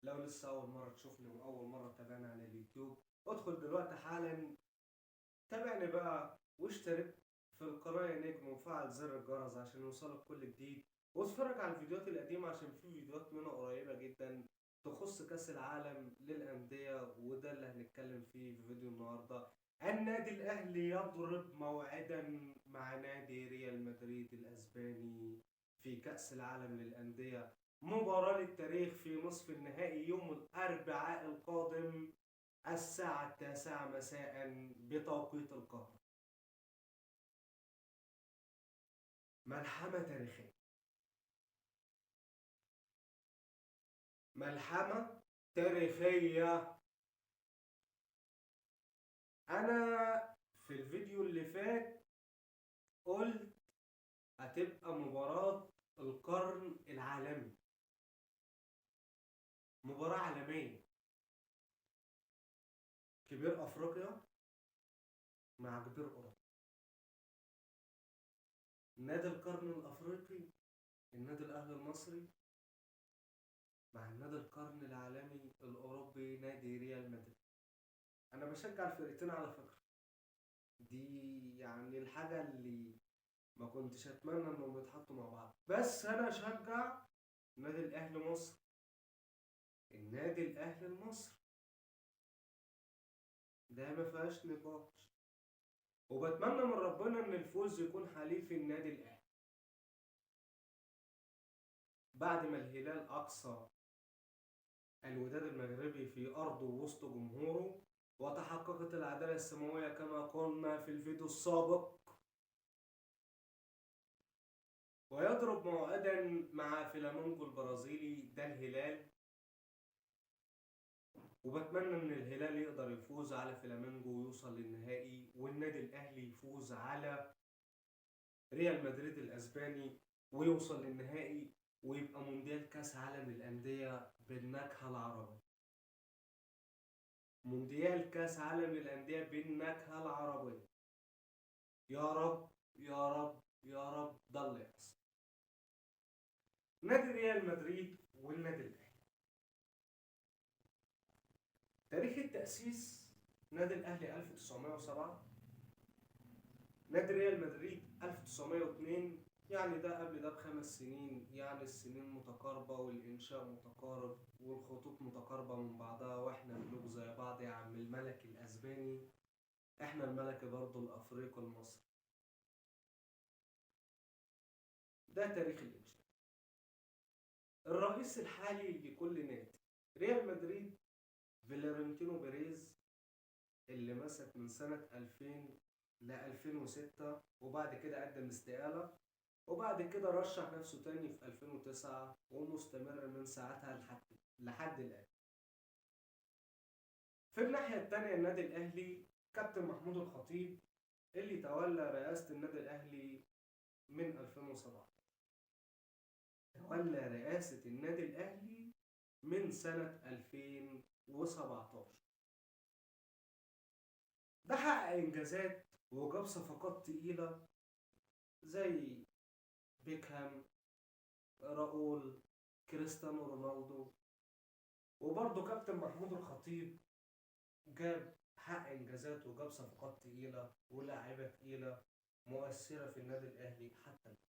لو لسه أول مرة تشوفني وأول مرة تتابعني على اليوتيوب، ادخل دلوقتي حالا تابعني بقى واشترك في القناة يا نجم وفعل زر الجرس عشان يوصلك كل جديد، واتفرج على الفيديوهات القديمة عشان في فيديوهات منها قريبة جدا تخص كأس العالم للأندية، وده اللي هنتكلم فيه في فيديو النهاردة. النادي الأهلي يضرب موعدا مع نادي ريال مدريد الأسباني في كأس العالم للأندية، مباراة للتاريخ في نصف النهائي يوم الأربعاء القادم الساعة 9 مساء بتوقيت القاهرة. ملحمة تاريخية، ملحمة تاريخية. أنا في الفيديو اللي فات قلت هتبقى مباراة القرن العالمي، مباراة عالمية، كبير أفريقيا مع كبير أوروبا، نادي القرن الأفريقي النادي الأهلي المصري مع النادي القرن العالمي الأوروبي نادي ريال مدريد. أنا بشجع الفرقتين على فكرة، دي يعني الحاجة اللي ما كنتش أتمنى إنهم يتحطوا مع بعض، بس أنا أشجع النادي الأهلي مصر، النادي الأهلي المصري، ده ما فيهاش نقاش، وبتمنى من ربنا إن الفوز يكون حليف النادي الأهلي بعد ما الهلال أقصى الوداد المغربي في أرضه وسط جمهوره وتحققت العدالة السماوية كما قلنا في الفيديو السابق، ويضرب موعدا مع فلامينجو البرازيلي ده الهلال، وبتمنى ان الهلال يقدر يفوز على فلامينجو ويوصل للنهائي، والنادي الاهلي يفوز على ريال مدريد الاسباني ويوصل للنهائي، ويبقى مونديال كاس عالم للانديه بالنكهه العربيه، مونديال كاس عالم للانديه بالنكهه العربيه. يا رب يا رب يا رب ده اللي يحصل. نادي ريال مدريد والنادي الاهلي، تاريخ التاسيس: نادي الاهلي 1907، نادي ريال مدريد 1902، يعني ده قبل ده ب5 سنين، يعني السنين متقاربة والإنشاء متقارب والخطوط متقاربة من بعضها، وإحنا ملوك زي بعض يا عم الملك الأسباني، إحنا الملك برضه الأفريقي المصري. ده تاريخ الإنشاء. الرئيس الحالي لكل نادي: ريال مدريد فيلورنتينو بيريز، اللي مسك من سنة 2000 ل 2006 وبعد كده قدم استقالة، وبعد كده رشح نفسه تاني في 2009 ومستمر من ساعتها لحد الآن. في الناحية التانية النادي الأهلي: كابتن محمود الخطيب، اللي تولى رئاسة النادي الأهلي من 2007، تولى رئاسة النادي الأهلي من سنة 2017. ده حقق إنجازات وجاب صفقات تقيلة زي بيكهام، راؤول، كريستيانو رونالدو، وبرضه كابتن محمود الخطيب جاب حقق انجازات وجاب صفقات تقيله ولاعيبه تقيله مؤثره في النادي الاهلي حتى الآن.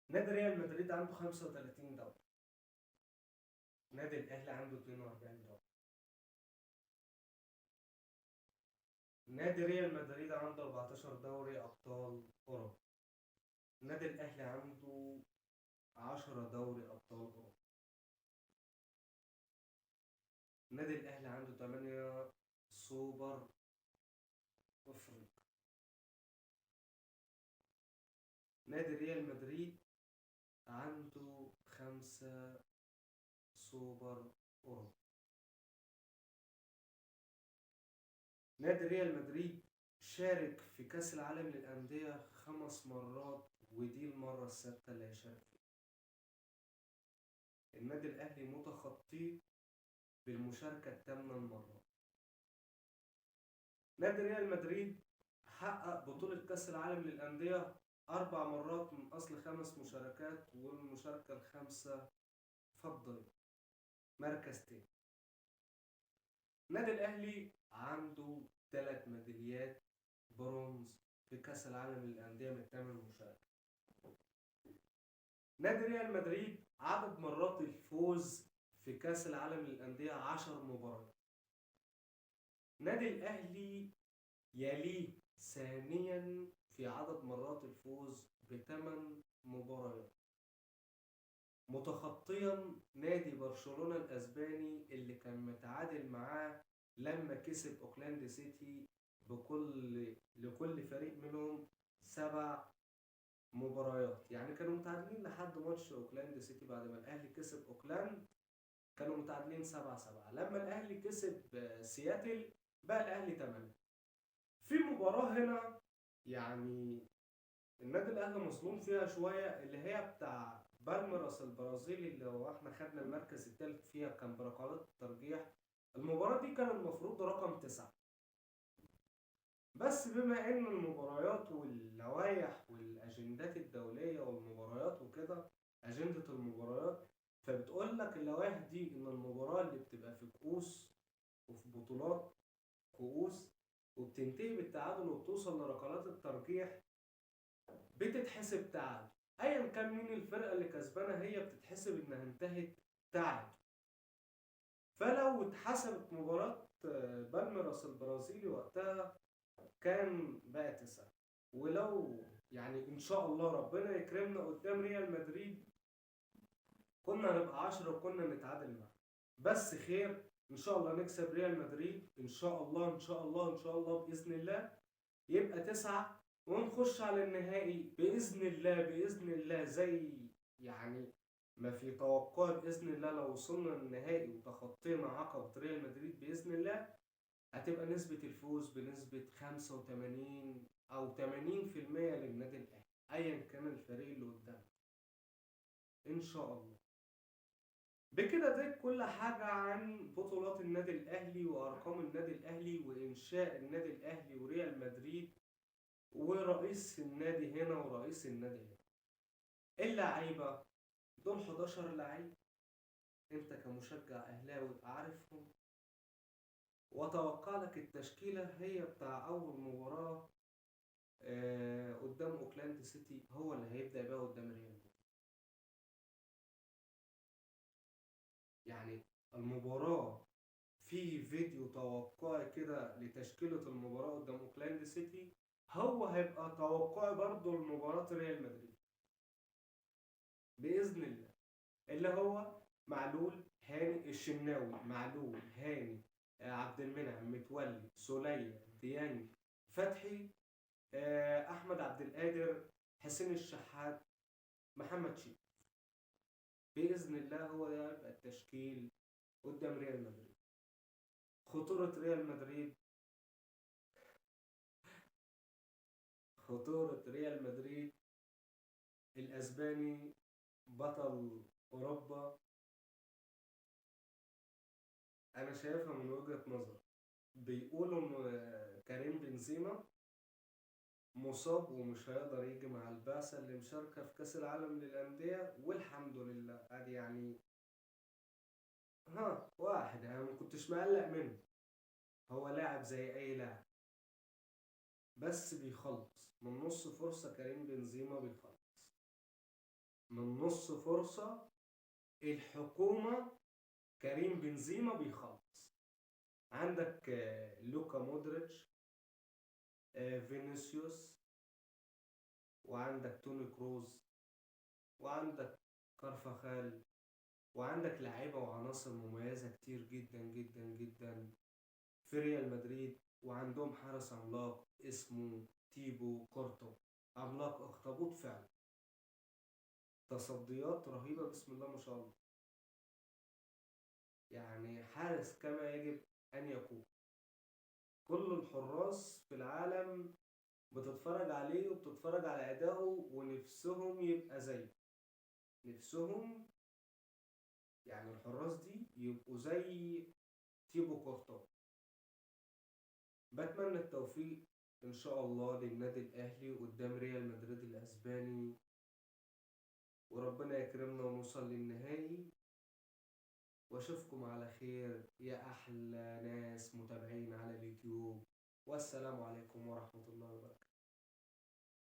نادي ريال مدريد عنده 35 دوري، نادي الاهلي عنده 42 دوري. نادي ريال مدريد عنده 14 دوري ابطال اوروبا، نادي الاهلي عنده 10 دوري ابطال اوروبا. نادي الاهلي عنده 8 سوبر افريقيا. نادي ريال مدريد عنده 5 سوبر اوروبا. نادي ريال مدريد شارك في كأس العالم للأندية 5 مرات، ودي المرة السادسة اللي هيشارك فيها. النادي الأهلي متخطي بالمشاركة ال8 مرات. نادي ريال مدريد حقق بطولة كأس العالم للأندية 4 مرات من أصل 5 مشاركات، والمشاركة الخامسة فضية. مركز تاني. النادي الأهلي عنده 3 ميداليات برونز في كأس العالم للأندية من 8 مشاركة. نادي ريال مدريد عدد مرات الفوز في كأس العالم للأندية 10 مباريات. نادي الأهلي يليه ثانيا في عدد مرات الفوز ب8 مباريات، متخطيا نادي برشلونة الأسباني اللي كان متعادل معاه لما كسب أوكلاند سيتي لكل فريق منهم 7 مباريات. يعني كانوا متعادلين لحد ماتش أوكلاند سيتي، بعد ما الأهلي كسب أوكلاند كانوا متعادلين 7-7. لما الأهلي كسب سياتل بقى الأهلي 8. في مباراة هنا يعني النادي الاهلي مظلوم فيها شويه، اللي هي بتاع بالميراس البرازيلي اللي هو احنا خدنا المركز الثالث فيها كان بركلات الترجيح. المباراه دي كان المفروض رقم 9، بس بما ان المباريات واللوائح والاجندات الدوليه والمباريات وكده، اجنده المباريات فبتقول لك اللوائح دي ان المباراه اللي بتبقى في كؤوس وفي بطولات كؤوس وبتنتهي بالتعادل وبتوصل لركلات الترجيح بتتحسب تعادل. ايا كان مين الفرقه اللي كسبانه هي بتتحسب انها انتهت تعادل. فلو اتحسبت مباراه بالميراس البرازيلي وقتها كان بقى 9. ولو يعني ان شاء الله ربنا يكرمنا قدام ريال مدريد كنا هنبقى 10 وكنا نتعادل معاه. بس خير ان شاء الله نكسب ريال مدريد ان شاء الله ان شاء الله ان شاء الله باذن الله، يبقى 9 ونخش على النهائي بإذن الله بإذن الله. زي يعني ما في توقع بإذن الله لو وصلنا للنهائي وتخطينا عقبة ريال مدريد بإذن الله هتبقى نسبة الفوز بنسبة 85 أو 80% للنادي الأهلي أيا كان الفريق اللي قدامه إن شاء الله. بكده ده كل حاجة عن بطولات النادي الأهلي وأرقام النادي الأهلي وإنشاء النادي الأهلي وريال مدريد ورئيس النادي هنا ورئيس النادي هنا. اللعيبة دول 11 لعيب، انت كمشجع اهلاوي عارفهم، واتوقع لك التشكيلة هي بتاع اول مباراة قدام اوكلاند سيتي هو اللي هيبدأ بيها قدام ريال مدريد. يعني المباراة في فيديو توقعي كده لتشكيلة المباراة قدام اوكلاند سيتي هو هيبقى توقعي برضه لمباراة ريال مدريد بإذن الله، اللي هو معلول هاني الشناوي معلول هاني عبد المنعم متولي سولية ديانج فتحي احمد عبد القادر حسين الشحات محمد شيخ. باذن الله هو ده يبقى التشكيل قدام ريال مدريد. خطورة ريال مدريد خطورة ريال مدريد الاسباني بطل اوروبا انا شايفها من وجهة نظر. بيقولوا ان كريم بنزيما مصاب ومش هيقدر يجي مع البعثة اللي مشاركة في كأس العالم للأندية، والحمد لله ادي يعني واحد يعني ما كنتش مقلق منه. هو لاعب زي اي لاعب بس بيخلص من نص فرصة. كريم بنزيما بيخلص من نص فرصة الحكومة. كريم بنزيما بيخلص. عندك لوكا مودريتش فينيسيوس وعندك توني كروز وعندك كارفاخال وعندك لعيبة وعناصر مميزة كتير جدا جدا جدا في ريال مدريد. وعندهم حارس عملاق اسمه تيبو كورتو، عملاق اخطبوط فعلا، تصديات رهيبة بسم الله ما شاء الله. يعني حارس كما يجب أن يكون. كل الحراس في العالم بتتفرج عليه وبتتفرج على أدائه ونفسهم يبقى زيه. نفسهم يعني الحراس دي يبقوا زي تيبو كورتو. بتمنى التوفيق إن شاء الله للنادي الأهلي قدام ريال مدريد الأسباني، وربنا يكرمنا ونوصل للنهائي واشوفكم على خير يا احلى ناس متابعين على اليوتيوب. والسلام عليكم ورحمة الله وبركاته.